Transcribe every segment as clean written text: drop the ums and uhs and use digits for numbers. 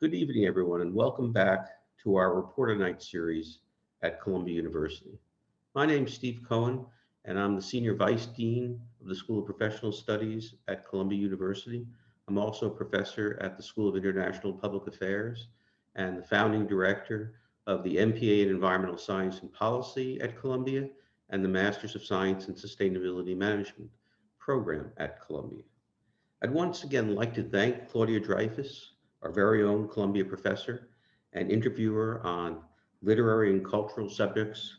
Good evening, everyone, and welcome back to our Reporter Night series at Columbia University. My name is Steve Cohen, and I'm the Senior Vice Dean of the School of Professional Studies at Columbia University. I'm also a professor at the School of International Public Affairs and the founding director of the MPA in Environmental Science and Policy at Columbia and the Masters of Science in Sustainability Management program at Columbia. I'd once again like to thank Claudia Dreifus, our very own Columbia professor and interviewer on literary and cultural subjects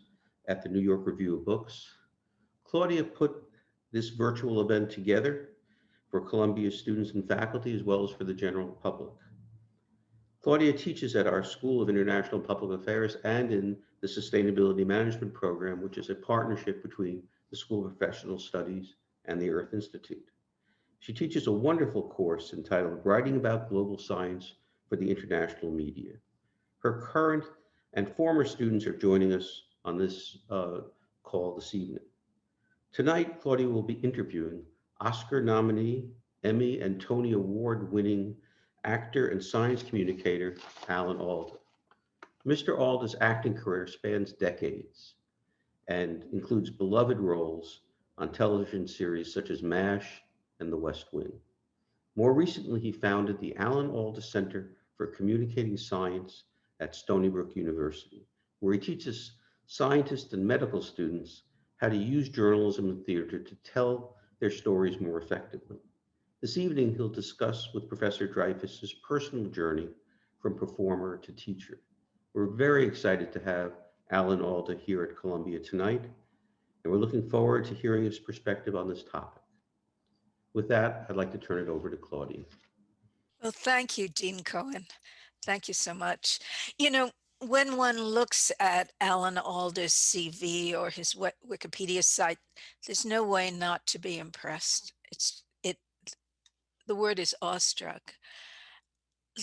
at the New York Review of Books. Claudia put this virtual event together for Columbia students and faculty, as well as for the general public. Claudia teaches at our School of International Public Affairs and in the Sustainability Management program, which is a partnership between the School of Professional Studies and the Earth Institute. She teaches a wonderful course entitled Writing About Global Science for the International Media. Her current and former students are joining us on this call this evening. Tonight, Claudia will be interviewing Oscar nominee, Emmy and Tony Award winning actor and science communicator, Alan Alda. Mr. Alda's acting career spans decades and includes beloved roles on television series such as M.A.S.H and The West Wing. More recently, he founded the Alan Alda Center for Communicating Science at Stonybrook University, where he teaches scientists and medical students how to use journalism and theater to tell their stories more effectively. This evening, he'll discuss with Professor Dreifus his personal journey from performer to teacher. We're very excited to have Alan Alda here at Columbia tonight, and we're looking forward to hearing his perspective on this topic. With that, I'd like to turn it over to Claudia. Well, thank you, Dean Cohen. Thank you so much. When one looks at Alan Alda's CV or his Wikipedia site, there's no way not to be impressed. The word is awestruck.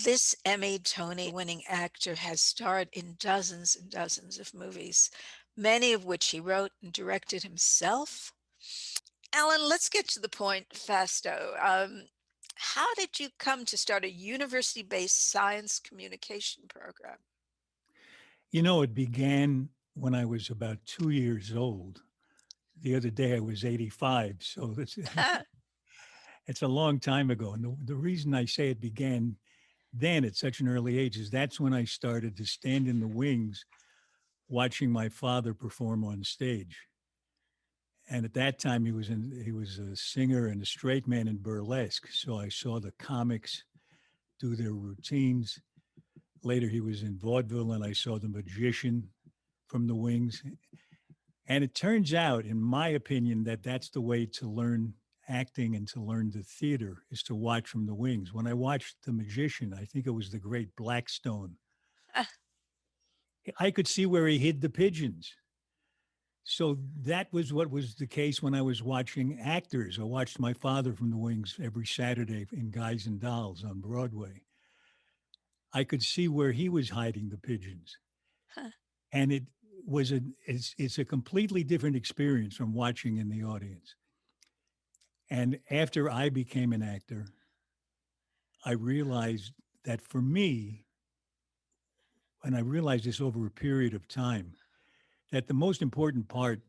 This Emmy Tony winning actor has starred in dozens and dozens of movies, many of which he wrote and directed himself. Alan, let's get to the point fasto. How did you come to start a university-based science communication program? It began when I was about 2 years old. The other day I was 85, so it's a long time ago. And the reason I say it began then at such an early age is that's when I started to stand in the wings watching my father perform on stage. And at that time, he was a singer and a straight man in burlesque. So I saw the comics do their routines. Later, he was in vaudeville, and I saw the magician from the wings. And it turns out, in my opinion, that that's the way to learn acting and to learn the theater is to watch from the wings. When I watched the magician, I think it was the great Blackstone, I could see where he hid the pigeons. So that was what was the case when I was watching actors. I watched my father from the wings every Saturday in Guys and Dolls on Broadway. I could see where he was hiding the pigeons. Huh. And it's a completely different experience from watching in the audience. And after I became an actor, I realized that for me, and I realized this over a period of time, that the most important part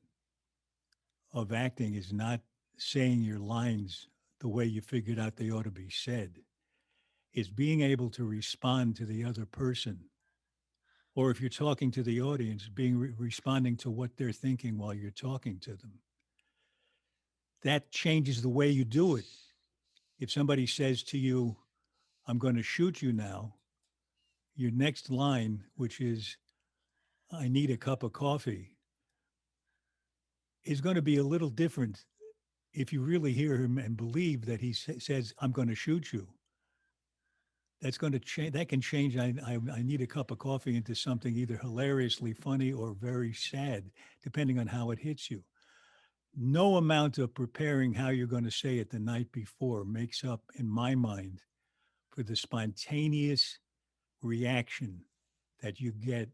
of acting is not saying your lines the way you figured out they ought to be said. It's being able to respond to the other person. Or if you're talking to the audience, responding to what they're thinking while you're talking to them. That changes the way you do it. If somebody says to you, I'm going to shoot you now, your next line, which is, I need a cup of coffee, is going to be a little different if you really hear him and believe that he says, I'm going to shoot you. That's going to change. That can change. I need a cup of coffee into something either hilariously funny or very sad, depending on how it hits you. No amount of preparing how you're going to say it the night before makes up, in my mind, for the spontaneous reaction that you get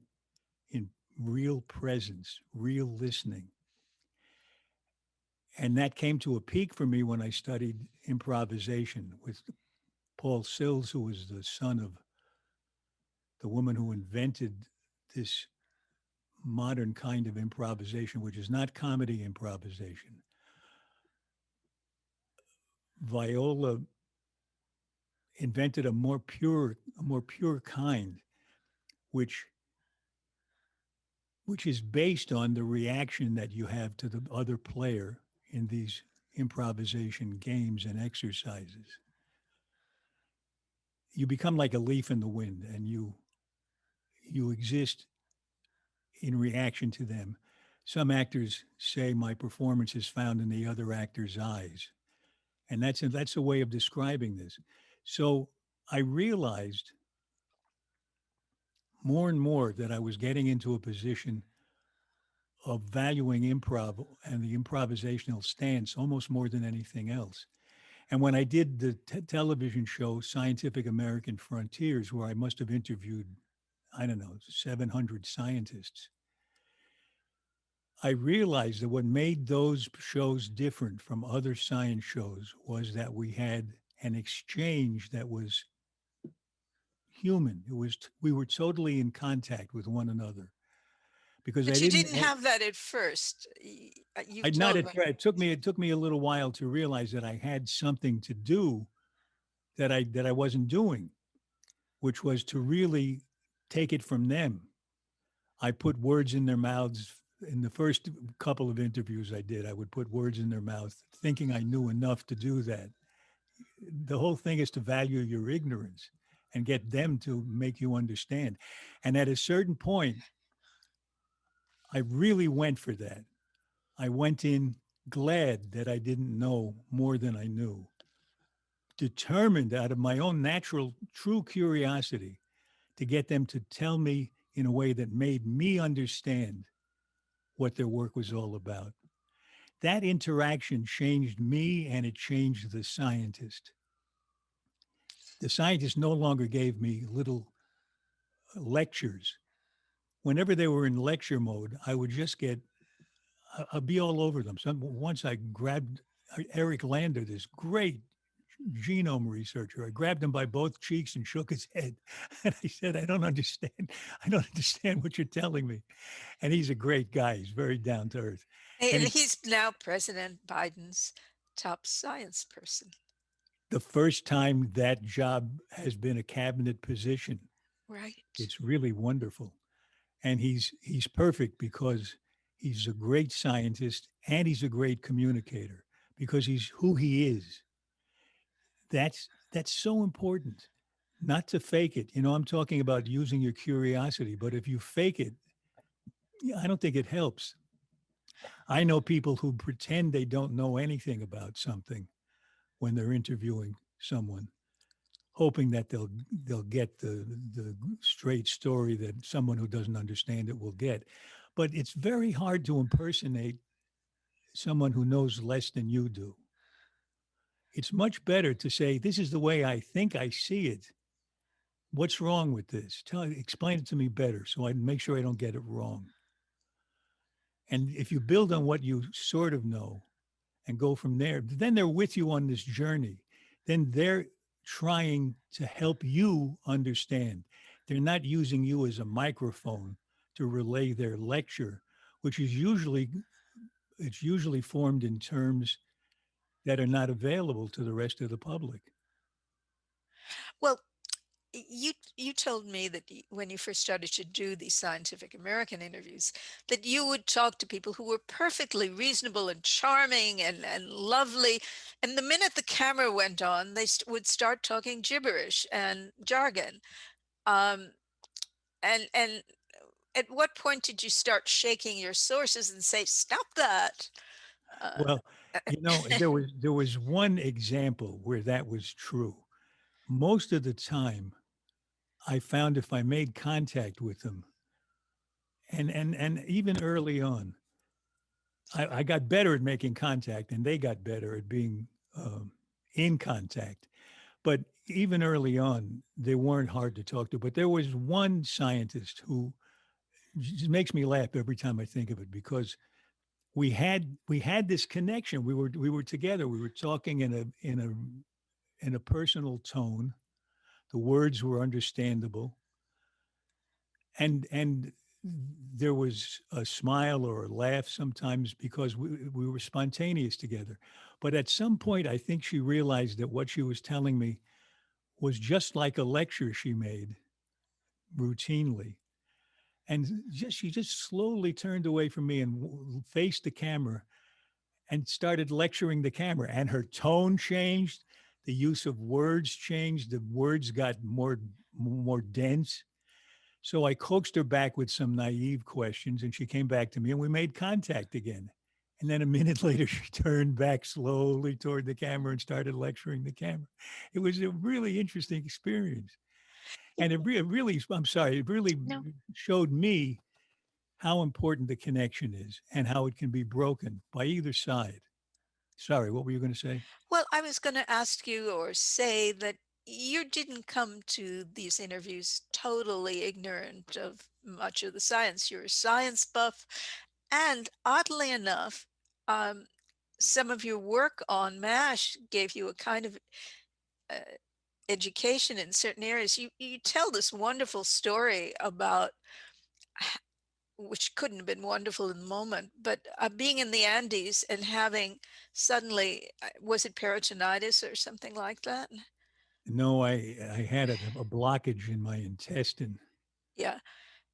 in real presence, real listening. And that came to a peak for me when I studied improvisation with Paul Sills, who was the son of the woman who invented this modern kind of improvisation, which is not comedy improvisation. Viola invented a more pure kind, which is based on the reaction that you have to the other player in these improvisation games and exercises. You become like a leaf in the wind, and you exist in reaction to them. Some actors say my performance is found in the other actor's eyes. And that's a way of describing this. So I realized more and more that I was getting into a position of valuing improv and the improvisational stance almost more than anything else. And when I did the television show Scientific American Frontiers, where I must have interviewed, I don't know, 700 scientists, I realized that what made those shows different from other science shows was that we had an exchange that was human. We were totally in contact with one another, because But you didn't have that at first. You've not told at me. it took me a little while to realize that I had something to do that I wasn't doing, which was to really take it from them. I put words in their mouths. In the first couple of interviews I did, I would put words in their mouth, thinking I knew enough to do that. The whole thing is to value your ignorance and get them to make you understand. And at a certain point, I really went for that. I went in glad that I didn't know more than I knew, determined out of my own natural, true curiosity to get them to tell me in a way that made me understand what their work was all about. That interaction changed me, and it changed the scientist. The scientist no longer gave me little lectures. Whenever they were in lecture mode, I would just I'd be all over them. Once I grabbed Eric Lander, this great genome researcher. I grabbed him by both cheeks and shook his head. And I said, I don't understand. I don't understand what you're telling me. And he's a great guy. He's very down to earth. And he's now President Biden's top science person. The first time that job has been a cabinet position. Right. It's really wonderful. And he's perfect because he's a great scientist and he's a great communicator, because he's who he is. That's so important, not to fake it. You know, I'm talking about using your curiosity, but if you fake it, I don't think it helps. I know people who pretend they don't know anything about something when they're interviewing someone, hoping that they'll get the straight story that someone who doesn't understand it will get. But it's very hard to impersonate someone who knows less than you do. It's much better to say, this is the way I think I see it. What's wrong with this? Explain it to me better so I make sure I don't get it wrong. And if you build on what you sort of know and go from there, then they're with you on this journey. Then they're trying to help you understand. They're not using you as a microphone to relay their lecture, which is usually formed in terms that are not available to the rest of the public. Well, you told me that when you first started to do these Scientific American interviews, that you would talk to people who were perfectly reasonable and charming and lovely. And the minute the camera went on, they would start talking gibberish and jargon. And at what point did you start shaking your sources and say, stop that? Well, you know, there was one example where that was true. Most of the time, I found if I made contact with them, and even early on, I got better at making contact, and they got better at being in contact. But even early on, they weren't hard to talk to. But there was one scientist who just makes me laugh every time I think of it, because we had this connection. We were together. We were talking in a personal tone. The words were understandable. and there was a smile or a laugh sometimes because we were spontaneous together. But at some point, I think she realized that what she was telling me was just like a lecture she made routinely. And she just slowly turned away from me and faced the camera and started lecturing the camera. And her tone changed. The use of words changed. The words got more dense. So I coaxed her back with some naive questions, and she came back to me, and we made contact again. And then a minute later, she turned back slowly toward the camera and started lecturing the camera. It was a really interesting experience. And it really, I'm sorry, it really No. showed me how important the connection is and how it can be broken by either side. Sorry, what were you going to say? Well, I was going to ask you or say that you didn't come to these interviews totally ignorant of much of the science. You're a science buff. And oddly enough, um, some of your work on M.A.S.H gave you a kind of uh, education in certain areas. You tell this wonderful story about, which couldn't have been wonderful in the moment, but being in the Andes and having suddenly, was it peritonitis or something like that? No, I had a blockage in my intestine. Yeah.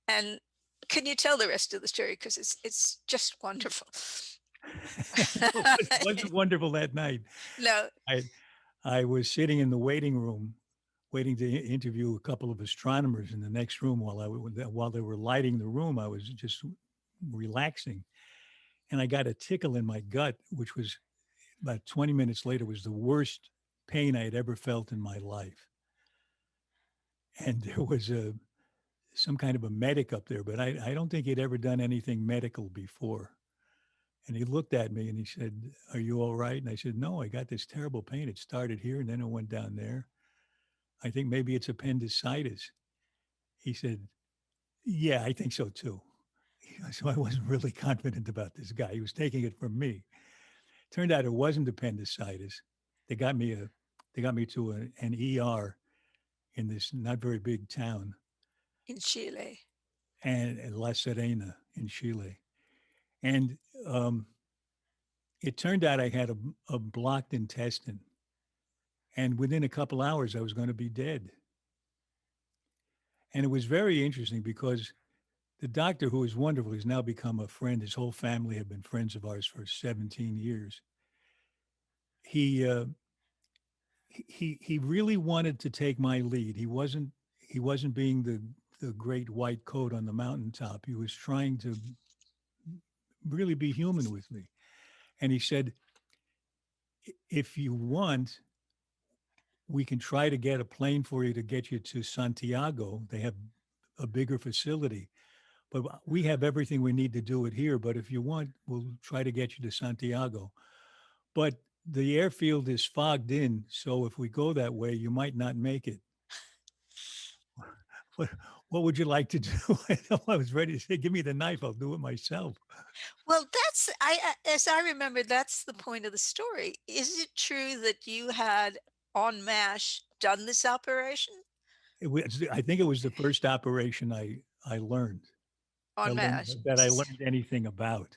And can you tell the rest of the story? Because it's just wonderful. No, it wasn't wonderful that night. No. I I was sitting in the waiting room, waiting to interview a couple of astronomers in the next room while they were lighting the room. I was just relaxing, and I got a tickle in my gut, which was about 20 minutes later was the worst pain I had ever felt in my life. And there was some kind of a medic up there, but I don't think he'd ever done anything medical before. And he looked at me and he said, "Are you all right?" And I said, "No, I got this terrible pain. It started here and then it went down there. I think maybe it's appendicitis." He said, "Yeah, I think so too." So I wasn't really confident about this guy. He was taking it from me. Turned out it wasn't appendicitis. They got me to an ER in this not very big town, In Chile. and La Serena in Chile. And it turned out I had a blocked intestine. And within a couple hours, I was going to be dead. And it was very interesting because the doctor, who was wonderful, has now become a friend. His whole family have been friends of ours for 17 years. He he really wanted to take my lead. He wasn't being the great white coat on the mountaintop. He was trying to really be human with me. And he said, "If you want, we can try to get a plane for you to get you to Santiago. They have a bigger facility, but we have everything we need to do it here. But if you want, we'll try to get you to Santiago. But the airfield is fogged in, so if we go that way, you might not make it." What, what would you like to do? I was ready to say, "Give me the knife. I'll do it myself." Well, as I remember, that's the point of the story. Is it true that you had on M.A.S.H done this operation I think it was the first operation I learned on that I M.A.S.H? learned anything about,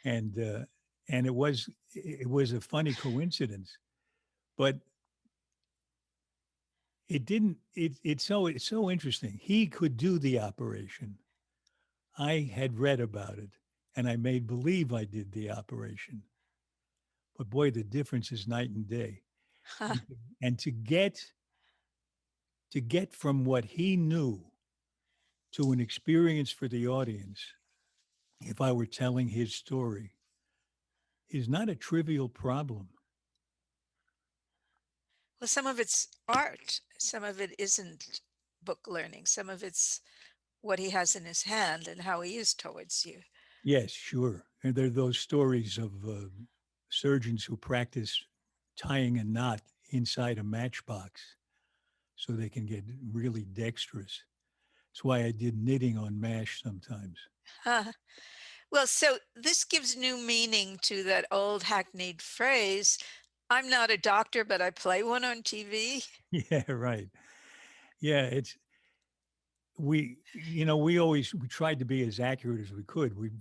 and uh, and it was a funny coincidence, but it didn't. It's so interesting. He could do the operation. I had read about it, and I made believe I did the operation. But boy, the difference is night and day. Huh. And to get from what he knew to an experience for the audience, if I were telling his story, is not a trivial problem. Well, some of it's art, some of it isn't book learning, some of it's what he has in his hand and how he is towards you. Yes, sure. And there are those stories of surgeons who practice tying a knot inside a matchbox so they can get really dexterous. That's why I did knitting on M.A.S.H sometimes. Huh. Well, so this gives new meaning to that old hackneyed phrase, I'm not a doctor, but I play one on TV. Yeah, right. Yeah, we tried to be as accurate as we could. We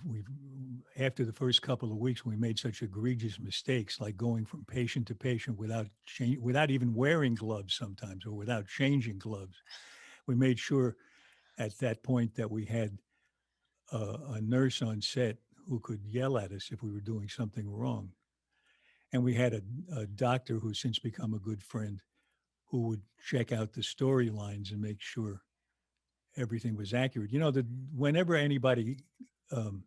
after the first couple of weeks, we made such egregious mistakes, like going from patient to patient without even wearing gloves sometimes, or without changing gloves. We made sure at that point that we had a nurse on set who could yell at us if we were doing something wrong. And we had a doctor who's since become a good friend who would check out the storylines and make sure everything was accurate. Whenever anybody um,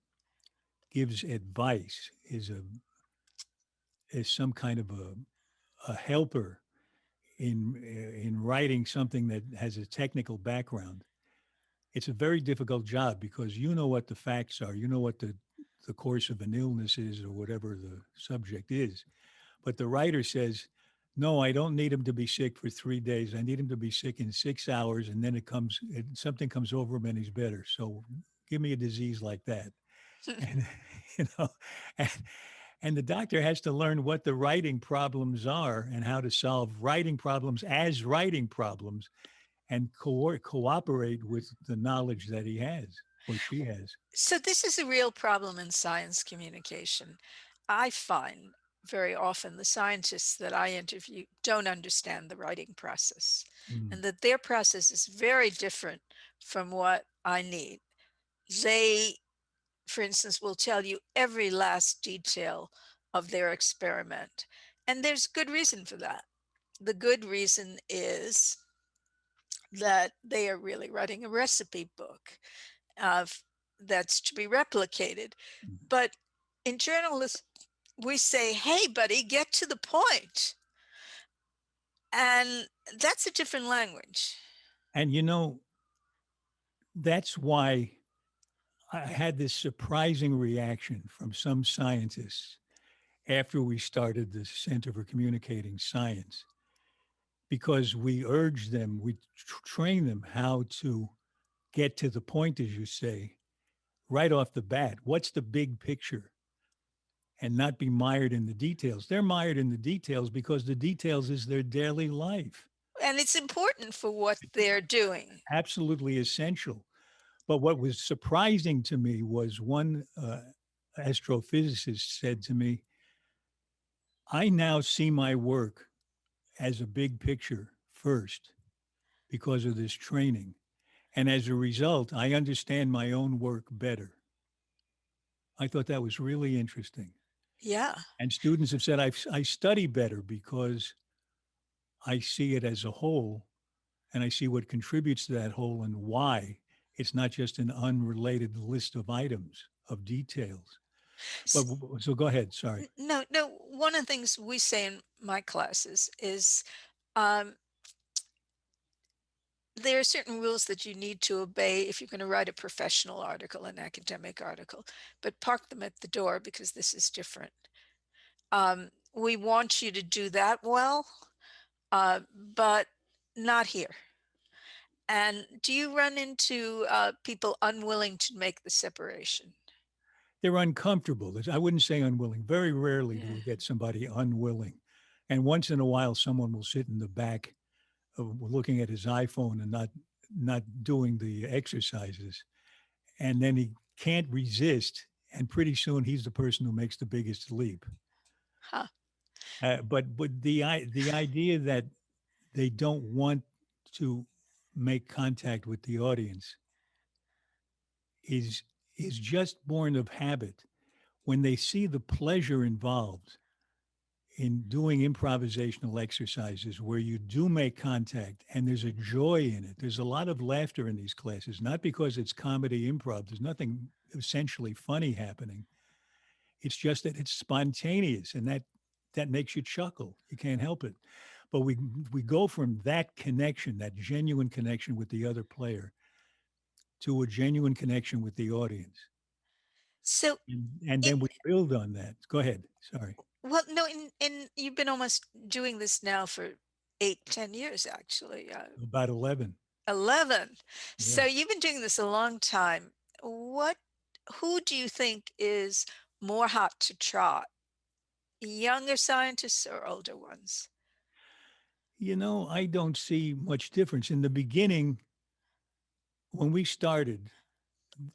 gives advice is some kind of a helper in writing something that has a technical background. It's a very difficult job because you know what the facts are, you know what the course of an illness is or whatever the subject is. But the writer says, no, I don't need him to be sick for 3 days. I need him to be sick in 6 hours, and then something comes over him and he's better. So give me a disease like that. And, you know, and, and the doctor has to learn what the writing problems are and how to solve writing problems as writing problems and cooperate with the knowledge that he has or she has. So this is a real problem in science communication. I find very often the scientists that I interview don't understand the writing process, Mm. and that their process is very different from what I need. They, for instance, will tell you every last detail of their experiment, and there's good reason for that. The good reason is that they are really writing a recipe book of that's to be replicated. But in journalists, we say, hey, buddy, get to the point. And that's a different language. And that's why I had this surprising reaction from some scientists after we started the Center for Communicating Science, because we urged them, we trained them how to get to the point, as you say, right off the bat. What's the big picture? And not be mired in the details. They're mired in the details because the details is their daily life. And it's important for what they're doing. Absolutely essential. But what was surprising to me was one astrophysicist said to me, I now see my work as a big picture first because of this training. And as a result, I understand my own work better. I thought that was really interesting. Yeah. And students have said, I study better because I see it as a whole and I see what contributes to that whole and why. It's not just an unrelated list of items, of details. But so go ahead. Sorry. No, no. One of the things we say in my classes is um, there are certain rules that you need to obey if you're going to write a professional article, an academic article, but park them at the door because this is different. We want you to do that well, but not here. And do you run into people unwilling to make the separation? They're uncomfortable. I wouldn't say unwilling. Very rarely do Yeah. we get somebody unwilling. And once in a while, someone will sit in the back looking at his iPhone and not doing the exercises. And then he can't resist. And pretty soon he's the person who makes the biggest leap. Huh. But the idea that they don't want to make contact with the audience is is just born of habit. When they see the pleasure involved in doing improvisational exercises where you do make contact and there's a joy in it. There's a lot of laughter in these classes, not because it's comedy improv. There's nothing essentially funny happening. It's just that it's spontaneous and that makes you chuckle. You can't help it. But we go from that connection, that genuine connection with the other player, to a genuine connection with the audience. So, And in then we build on that. Go ahead. Sorry. well, no, in you've been almost doing this now for 8, 10 years, actually. About 11. 11. Yeah. So you've been doing this a long time. What, who do you think is more hot to trot? Younger scientists or older ones? I don't see much difference. In the beginning, when we started,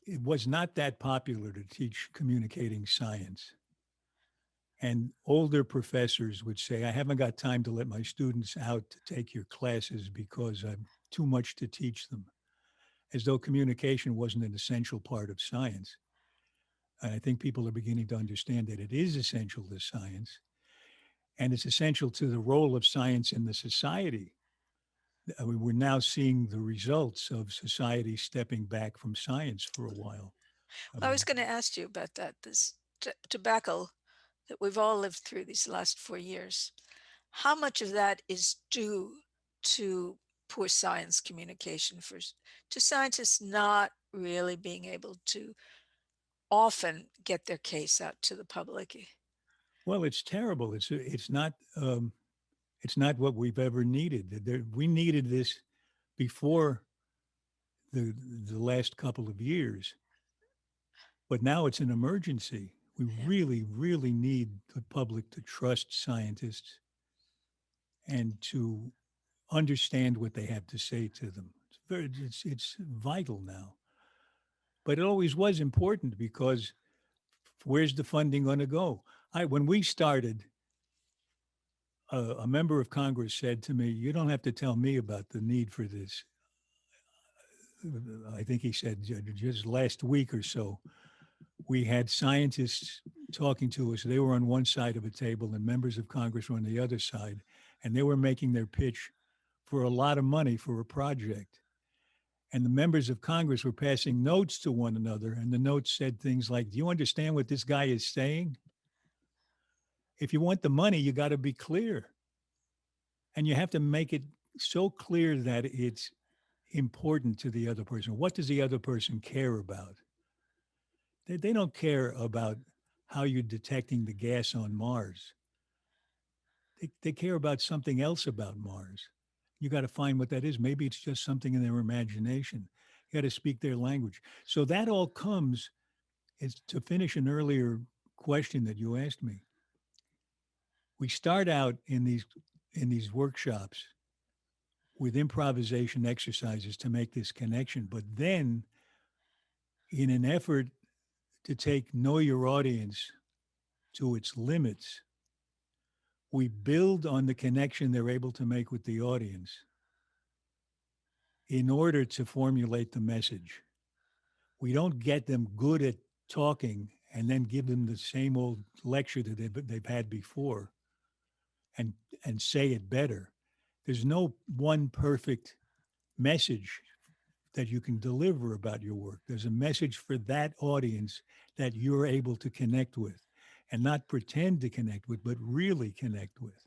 it was not that popular to teach communicating science. And older professors would say, I haven't got time to let my students out to take your classes because I'm too much to teach them, as though communication wasn't an essential part of science. And I think people are beginning to understand that it is essential to science, and it's essential to the role of science in the society. I mean, we're now seeing the results of society stepping back from science for a while. I was going to ask you about that, this tobacco that we've all lived through these last 4 years. How much of that is due to poor science communication, to scientists not really being able to often get their case out to the public? Well, it's terrible. It's not what we've ever needed. We needed this before the last couple of years, but now it's an emergency. We really, really need the public to trust scientists and to understand what they have to say to them. It's vital now. But it always was important because where's the funding going to go? When we started, a member of Congress said to me, "You don't have to tell me about the need for this." I think he said just last week or so, we had scientists talking to us. They were on one side of a table and members of Congress were on the other side, and they were making their pitch for a lot of money for a project. And the members of Congress were passing notes to one another, and the notes said things like, "Do you understand what this guy is saying? If you want the money, you got to be clear. And you have to make it so clear that it's important to the other person. What does the other person care about? They don't care about how you're detecting the gas on Mars. They care about something else about Mars. You got to find what that is. Maybe it's just something in their imagination. You got to speak their language. So that all comes, is to finish an earlier question that you asked me. We start out in these workshops with improvisation exercises to make this connection, but then in an effort to take know your audience to its limits, we build on the connection they're able to make with the audience in order to formulate the message. We don't get them good at talking and then give them the same old lecture that they've had before and say it better. There's no one perfect message that you can deliver about your work. There's a message for that audience that you're able to connect with, and not pretend to connect with, but really connect with.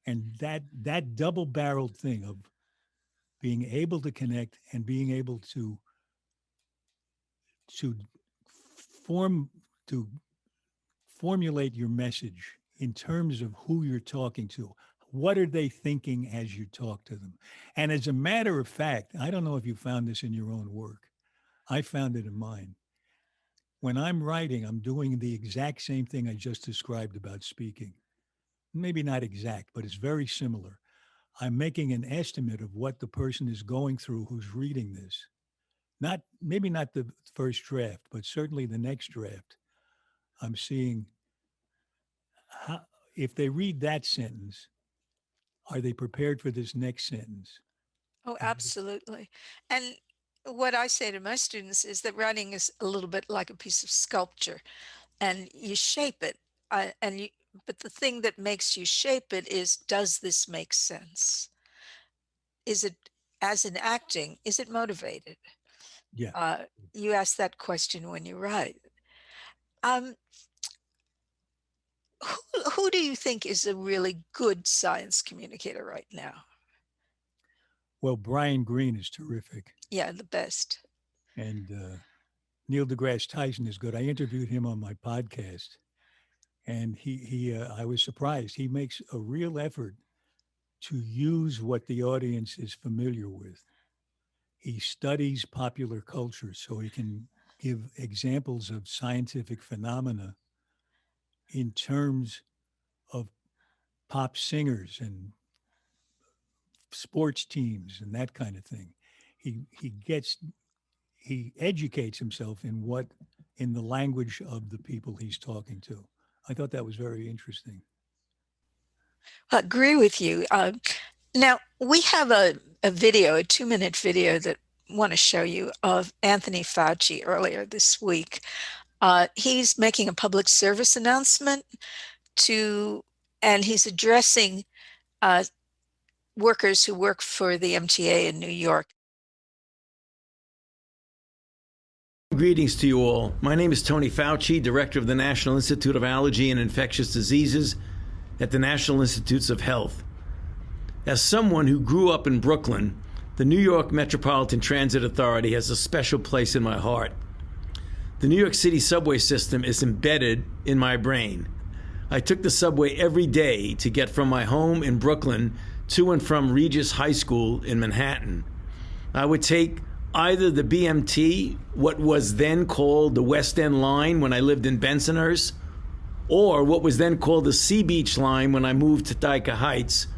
And that double-barreled thing of being able to connect and being able to form to formulate your message in terms of who you're talking to. What are they thinking as you talk to them? And as a matter of fact, I don't know if you found this in your own work. I found it in mine. When I'm writing, I'm doing the exact same thing I just described about speaking. Maybe not exact, but it's very similar. I'm making an estimate of what the person is going through who's reading this. Maybe not the first draft, but certainly the next draft. I'm seeing how, if they read that sentence, are they prepared for this next sentence? Oh, absolutely. And what I say to my students is that writing is a little bit like a piece of sculpture, and you shape it. But the thing that makes you shape it is, does this make sense? Is it, as in acting, is it motivated? Yeah. You ask that question when you write. Um, who do you think is a really good science communicator right now? Well, Brian Greene is terrific. Yeah, the best. And Neil deGrasse Tyson is good. I interviewed him on my podcast, and I was surprised. He makes a real effort to use what the audience is familiar with. He studies popular culture so he can give examples of scientific phenomena in terms of pop singers and sports teams and that kind of thing. he educates himself in the language of the people he's talking to. I thought that was very interesting. I agree with you. Now, we have a video, a 2-minute video that I want to show you of Anthony Fauci earlier this week. He's making a public service announcement and he's addressing workers who work for the MTA in New York. Greetings to you all. My name is Tony Fauci, Director of the National Institute of Allergy and Infectious Diseases at the National Institutes of Health. As someone who grew up in Brooklyn, the New York Metropolitan Transit Authority has a special place in my heart. The New York City subway system is embedded in my brain. I took the subway every day to get from my home in Brooklyn to and from Regis High School in Manhattan. I would take either the BMT, what was then called the West End Line when I lived in Bensonhurst, or what was then called the Sea Beach Line when I moved to Dyker Heights.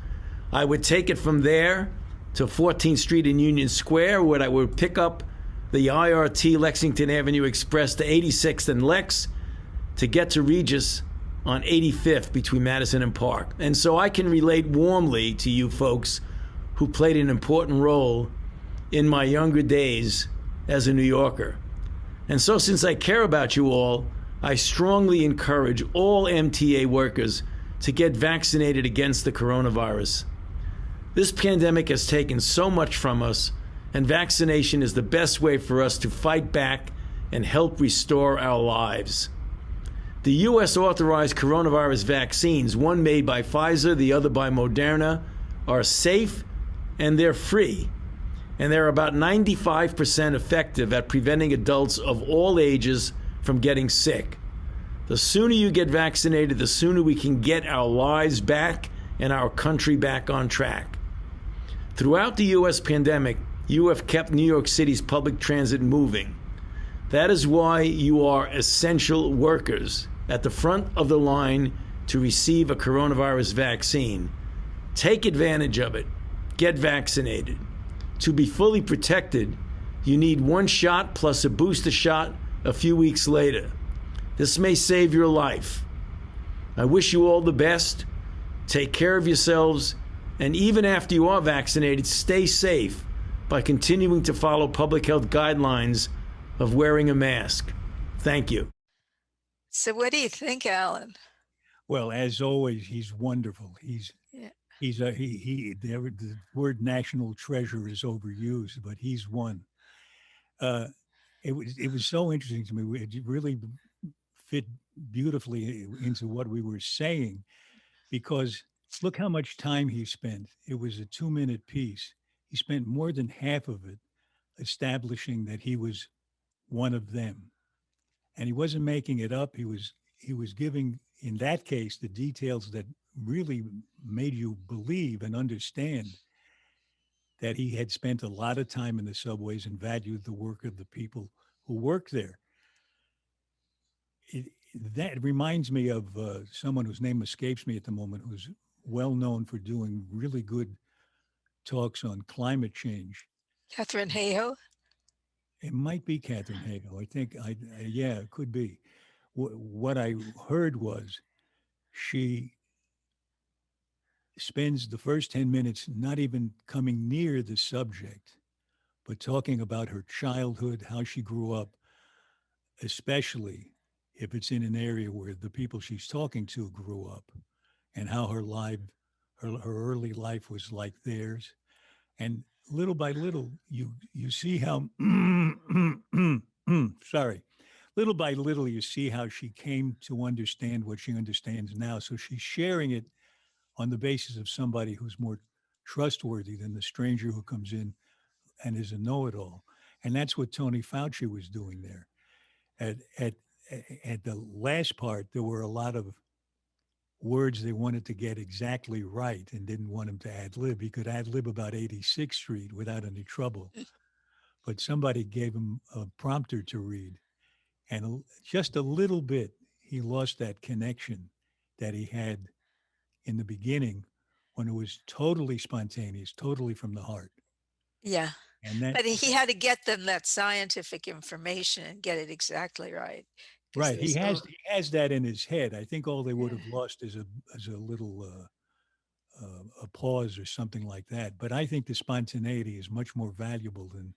I would take it from there to 14th Street in Union Square, where I would pick up the IRT Lexington Avenue Express to 86th and Lex to get to Regis on 85th between Madison and Park. And so I can relate warmly to you folks who played an important role in my younger days as a New Yorker. And so since I care about you all, I strongly encourage all MTA workers to get vaccinated against the coronavirus. This pandemic has taken so much from us, and vaccination is the best way for us to fight back and help restore our lives. The U.S. authorized coronavirus vaccines, one made by Pfizer, the other by Moderna, are safe and they're free. And they're about 95% effective at preventing adults of all ages from getting sick. The sooner you get vaccinated, the sooner we can get our lives back and our country back on track. Throughout the U.S. pandemic, you have kept New York City's public transit moving. That is why you are essential workers at the front of the line to receive a coronavirus vaccine. Take advantage of it. Get vaccinated. To be fully protected, you need one shot plus a booster shot a few weeks later. This may save your life. I wish you all the best. Take care of yourselves, and even after you are vaccinated, stay safe by continuing to follow public health guidelines of wearing a mask. Thank you. So what do you think, Alan? Well, as always, he's wonderful. Yeah. The word national treasure is overused, but he's one. It was so interesting to me. It really fit beautifully into what we were saying, because look how much time he spent. It was a 2-minute piece. He spent more than half of it establishing that he was one of them. And he wasn't making it up. He was giving, in that case, the details that really made you believe and understand that he had spent a lot of time in the subways and valued the work of the people who work there. That reminds me of someone whose name escapes me at the moment, who's well known for doing really good talks on climate change. Catherine Hayhoe? It might be Catherine Hayhoe. I think, yeah, it could be. What I heard was she spends the first 10 minutes not even coming near the subject, but talking about her childhood, how she grew up, especially if it's in an area where the people she's talking to grew up, and how her early life was like theirs. And little by little, you see how, sorry, little by little, you see how she came to understand what she understands now. So she's sharing it on the basis of somebody who's more trustworthy than the stranger who comes in and is a know-it-all. And that's what Tony Fauci was doing there. At the last part, there were a lot of words they wanted to get exactly right and didn't want him to ad-lib. He could ad-lib about 86th Street without any trouble. But somebody gave him a prompter to read. And just a little bit, he lost that connection that he had in the beginning when it was totally spontaneous, totally from the heart. Yeah. And that, But he had to get them that scientific information and get it exactly right. 'Cause right, there's a- he has that in his head. I think all they would Yeah. have lost is a little a pause or something like that. But I think the spontaneity is much more valuable than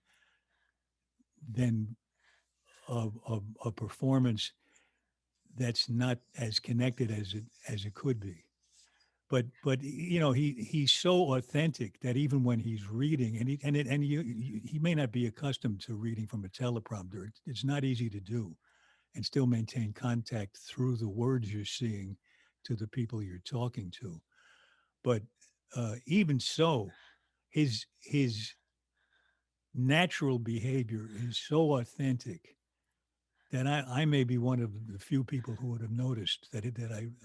a performance that's not as connected as it could be. But you know, he's so authentic that even when he's reading, he may not be accustomed to reading from a teleprompter. It's not easy to do, and still maintain contact through the words you're seeing to the people you're talking to. But even so, his natural behavior is so authentic that I may be one of the few people who would have noticed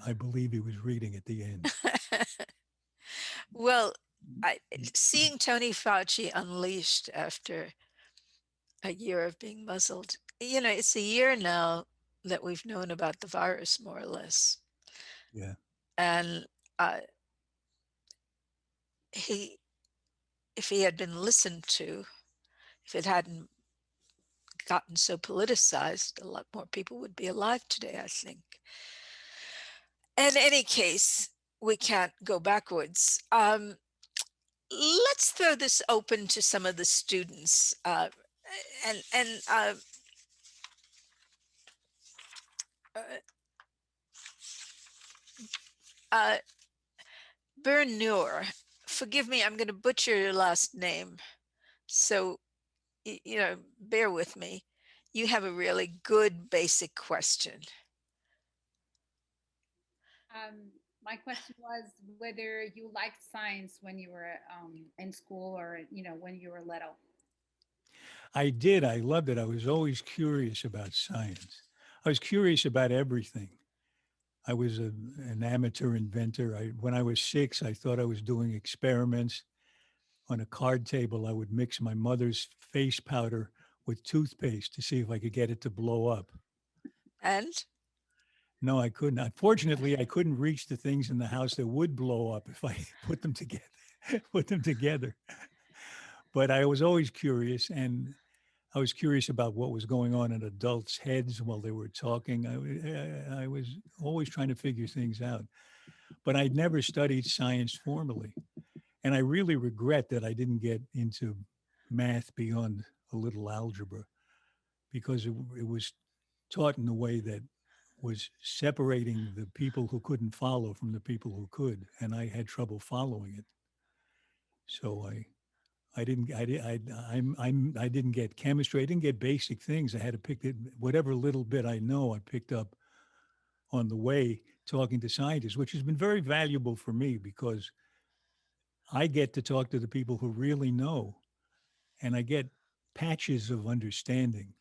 I believe he was reading at the end. Well, seeing Tony Fauci unleashed after a year of being muzzled, it's a year now that we've known about the virus more or less. Yeah. And uh, he, if he had been listened to, if it hadn't gotten so politicized, a lot more people would be alive today, I think. In any case, we can't go backwards. Let's throw this open to some of the students. And uh, Bernur, forgive me, I'm going to butcher your last name. So, bear with me. You have a really good basic question. My question was whether you liked science when you were in school or, when you were little. I did. I loved it. I was always curious about science. I was curious about everything. I was an amateur inventor. When I was 6, I thought I was doing experiments. On a card table, I would mix my mother's face powder with toothpaste to see if I could get it to blow up. And No, I couldn't. Unfortunately, I couldn't reach the things in the house that would blow up if I put them together. Put them together. But I was always curious, and I was curious about what was going on in adults' heads while they were talking. I was always trying to figure things out, but I'd never studied science formally. And I really regret that I didn't get into math beyond a little algebra, because it was taught in a way that was separating the people who couldn't follow from the people who could. And I had trouble following it. So I didn't. I didn't get chemistry. I didn't get basic things. I had to pick it. Whatever little bit I know, I picked up on the way talking to scientists, which has been very valuable for me because I get to talk to the people who really know, and I get patches of understanding.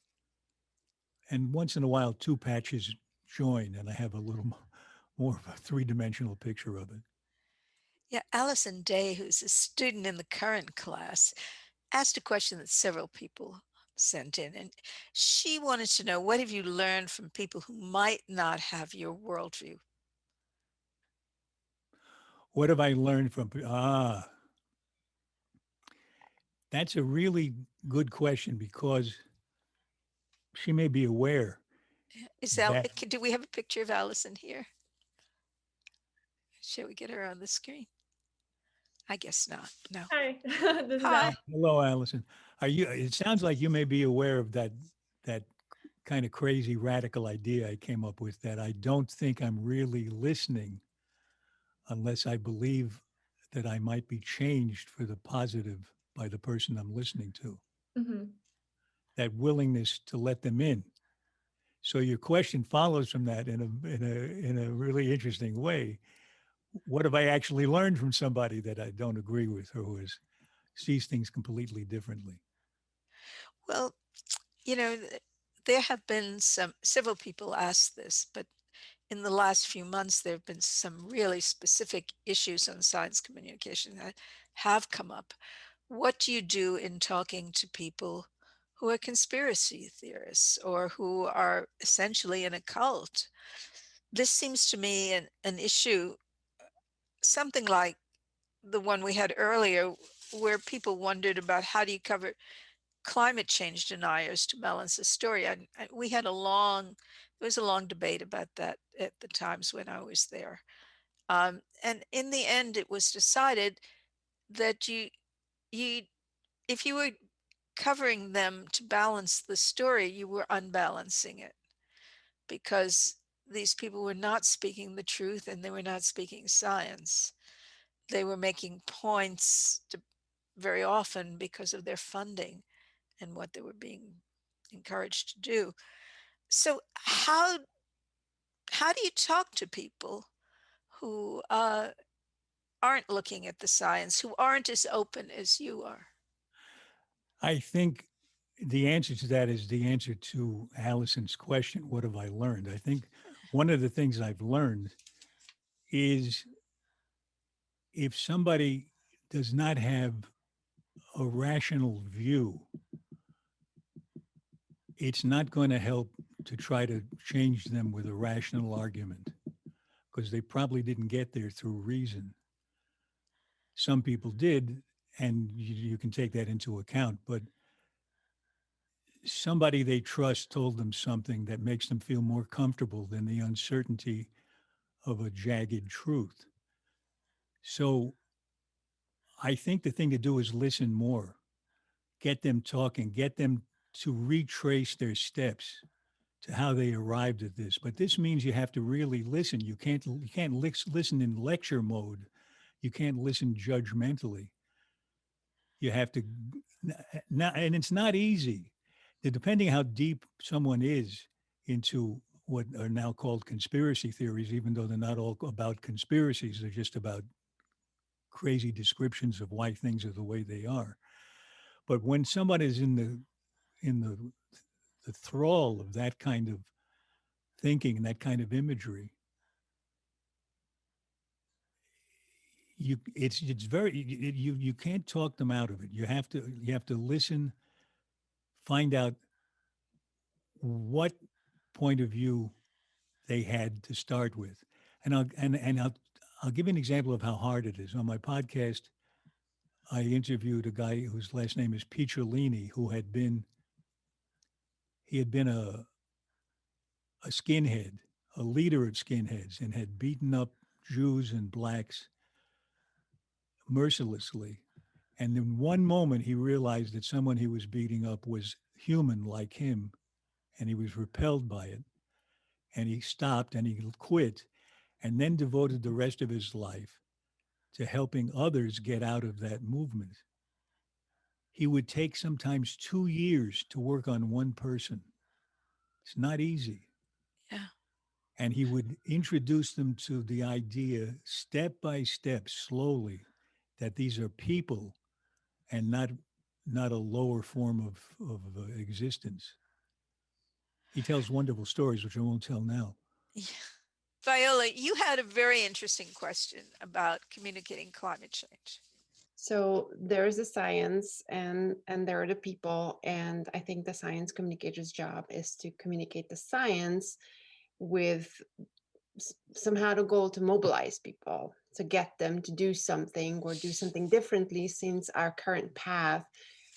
And once in a while, 2 patches join, and I have a little more of a 3-dimensional picture of it. yeah, Allison Day, who's a student in the current class, asked a question that several people sent in, and she wanted to know, what have you learned from people who might not have your worldview? What have I learned from? That's a really good question, because she may be aware that Do we have a picture of Allison here? Shall we get her on the screen? I guess not. No. Hi, this is Hi. Al. hello, Allison. It sounds like you may be aware of that kind of crazy radical idea I came up with, that I don't think I'm really listening unless I believe that I might be changed for the positive by the person I'm listening to. Mm-hmm. That willingness to let them in. So your question follows from that in a really interesting way. What have I actually learned from somebody that I don't agree with, or who sees things completely differently? Well, there have been several people asked this, but in the last few months, there have been some really specific issues on science communication that have come up. What do you do in talking to people who are conspiracy theorists or who are essentially in a cult? This seems to me an issue, something like the one we had earlier where people wondered about how do you cover climate change deniers to balance the story. We had there was a long debate about that at the times when I was there. And in the end, it was decided that if you were covering them to balance the story, you were unbalancing it, because these people were not speaking the truth and they were not speaking science. They were making points very often because of their funding and what they were being encouraged to do. So how do you talk to people who aren't looking at the science, who aren't as open as you are? I think the answer to that is the answer to Allison's question, what have I learned? I think one of the things I've learned is if somebody does not have a rational view, it's not going to help to try to change them with a rational argument, because they probably didn't get there through reason. Some people did, and you can take that into account, but somebody they trust told them something that makes them feel more comfortable than the uncertainty of a jagged truth. So I think the thing to do is listen more, get them talking, get them to retrace their steps to how they arrived at this. But this means you have to really listen. You can't listen in lecture mode. You can't listen judgmentally. You have to now, and it's not easy. Depending how deep someone is into what are now called conspiracy theories, even though they're not all about conspiracies, they're just about crazy descriptions of why things are the way they are. But when someone is in the thrall of that kind of thinking and that kind of imagery, it's very you can't talk them out of it. You have to listen, find out what point of view they had to start with, and I'll give you an example of how hard it is. On my podcast, I interviewed a guy whose last name is Picciolini, who had been a skinhead, a leader of skinheads, and had beaten up Jews and blacks mercilessly. And in one moment, he realized that someone he was beating up was human like him, and he was repelled by it. And he stopped and he quit, and then devoted the rest of his life to helping others get out of that movement. He would take sometimes 2 years to work on one person. It's not easy. Yeah. And he would introduce them to the idea step by step, slowly, that these are people and not a lower form of existence. He tells wonderful stories, which I won't tell now. Yeah. Viola, you had a very interesting question about communicating climate change. So there is a science and there are the people, and I think the science communicator's job is to communicate the science with somehow the goal to mobilize people, to get them to do something or do something differently, since our current path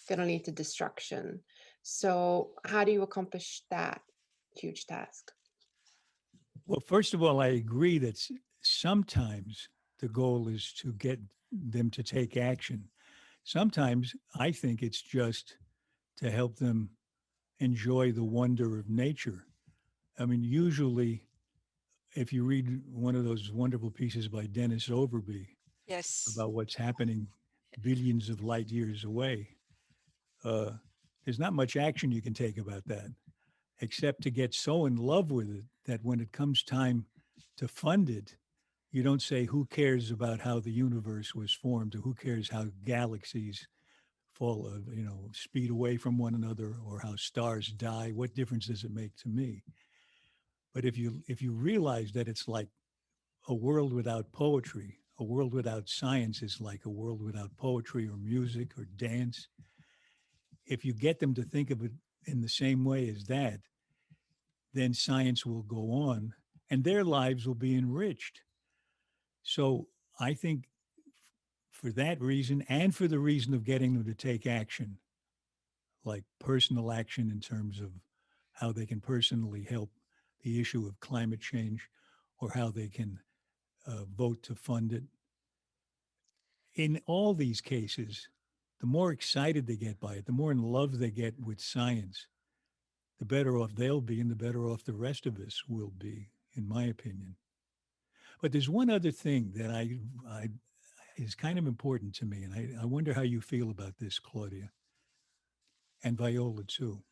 going to lead to destruction. So how do you accomplish that huge task? Well, first of all, I agree that sometimes the goal is to get them to take action. Sometimes I think it's just to help them enjoy the wonder of nature. I mean, usually, if you read one of those wonderful pieces by Dennis Overby Yes. about what's happening billions of light years away, there's not much action you can take about that, except to get so in love with it that when it comes time to fund it, you don't say, who cares about how the universe was formed, or who cares how galaxies fall, speed away from one another, or how stars die. What difference does it make to me? But if you realize that it's like a world without poetry, a world without science is like a world without poetry or music or dance. If you get them to think of it in the same way as that, then science will go on and their lives will be enriched. So I think for that reason and for the reason of getting them to take action, like personal action in terms of how they can personally help the issue of climate change or how they can vote to fund it. In all these cases, the more excited they get by it, the more in love they get with science, the better off they'll be and the better off the rest of us will be, in my opinion. But there's one other thing that I is kind of important to me, and I wonder how you feel about this, Claudia, and Viola too.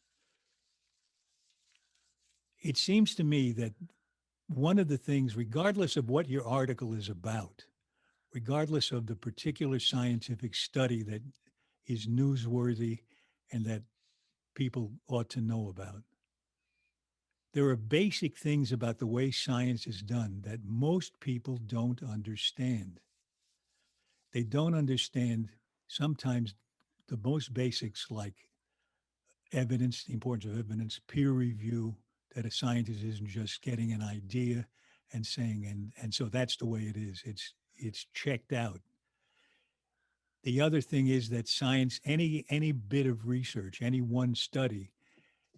It seems to me that one of the things, regardless of what your article is about, regardless of the particular scientific study that is newsworthy and that people ought to know about, there are basic things about the way science is done that most people don't understand. They don't understand sometimes the most basics like evidence, the importance of evidence, peer review, that a scientist isn't just getting an idea and saying, and so that's the way it is. It's checked out. The other thing is that science, any bit of research, any one study,